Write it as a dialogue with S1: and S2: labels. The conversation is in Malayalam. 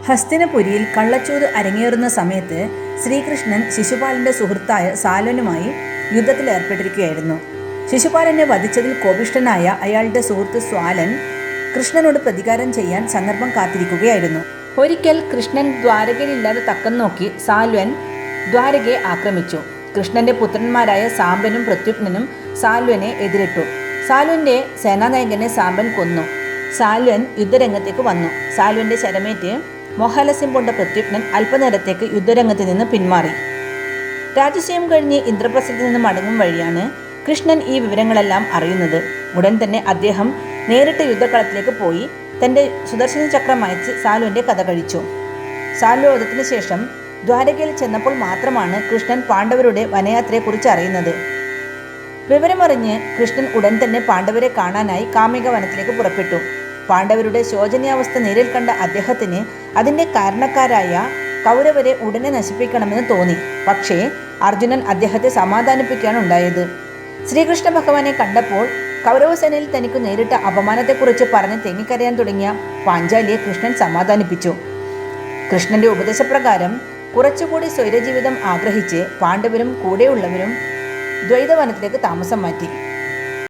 S1: ഹസ്തിനപുരിയിൽ കള്ളച്ചൂത് അരങ്ങേറുന്ന സമയത്ത് ശ്രീകൃഷ്ണൻ ശിശുപാലന്റെ സുഹൃത്തായ സാലനുമായി യുദ്ധത്തിലേർപ്പെട്ടിരിക്കുകയായിരുന്നു. ശിശുപാലനെ വധിച്ചതിൽ കോപിഷ്ഠനായ അയാളുടെ സുഹൃത്ത് സ്വാലൻ കൃഷ്ണനോട് പ്രതികാരം ചെയ്യാൻ സന്ദർഭം കാത്തിരിക്കുകയായിരുന്നു. ഒരിക്കൽ കൃഷ്ണൻ ദ്വാരകയിലില്ലാതെ തക്കം നോക്കി സാൽവൻ ദ്വാരകയെ ആക്രമിച്ചു. കൃഷ്ണന്റെ പുത്രന്മാരായ സാംബനും പ്രത്യുപ്നനും സാൽവനെ എതിരിട്ടു. സാൽവന്റെ സേനാനായകനെ സാംബൻ കൊന്നു. സാൽവൻ യുദ്ധരംഗത്തേക്ക് വന്നു. സാൽവന്റെ ശരമേറ്റ് മോഹാലസ്യം കൊണ്ട പ്രത്യുപ്നൻ അല്പനേരത്തേക്ക് യുദ്ധരംഗത്ത് നിന്ന് പിന്മാറി. രാജസൂയം കഴിഞ്ഞ് ഇന്ദ്രപ്രസ്ഥത്തിൽ നിന്ന് മടങ്ങും വഴിയാണ് കൃഷ്ണൻ ഈ വിവരങ്ങളെല്ലാം അറിയുന്നത്. ഉടൻ തന്നെ അദ്ദേഹം നേരിട്ട് യുദ്ധക്കളത്തിലേക്ക് പോയി തൻ്റെ സുദർശന ചക്രം അയച്ച് സാലുവിൻ്റെ കഥ കഴിച്ചു. സാലുവധത്തിന് ശേഷം ദ്വാരകയിൽ ചെന്നപ്പോൾ മാത്രമാണ് കൃഷ്ണൻ പാണ്ഡവരുടെ വനയാത്രയെക്കുറിച്ച് അറിയുന്നത്. വിവരമറിഞ്ഞ് കൃഷ്ണൻ ഉടൻ തന്നെ പാണ്ഡവരെ കാണാനായി കാമിക വനത്തിലേക്ക് പുറപ്പെട്ടു. പാണ്ഡവരുടെ ശോചനീയാവസ്ഥ നേരിൽ കണ്ട അദ്ദേഹത്തിന് അതിൻ്റെ കാരണക്കാരായ കൗരവരെ ഉടനെ നശിപ്പിക്കണമെന്ന് തോന്നി. പക്ഷേ അർജുനൻ അദ്ദേഹത്തെ സമാധാനിപ്പിക്കുകയാണ് ഉണ്ടായത്. ശ്രീകൃഷ്ണ ഭഗവാനെ കണ്ടപ്പോൾ കൗരവസേനയിൽ തനിക്ക് നേരിട്ട അപമാനത്തെക്കുറിച്ച് പറഞ്ഞ് തെങ്ങിക്കരയാൻ തുടങ്ങിയ പാഞ്ചാലിയെ കൃഷ്ണൻ സമാധാനിപ്പിച്ചു. കൃഷ്ണന്റെ ഉപദേശപ്രകാരം കുറച്ചുകൂടി സ്വൈരജീവിതം ആഗ്രഹിച്ച് പാണ്ഡവരും കൂടെയുള്ളവരും ദ്വൈതവനത്തിലേക്ക് താമസം മാറ്റി.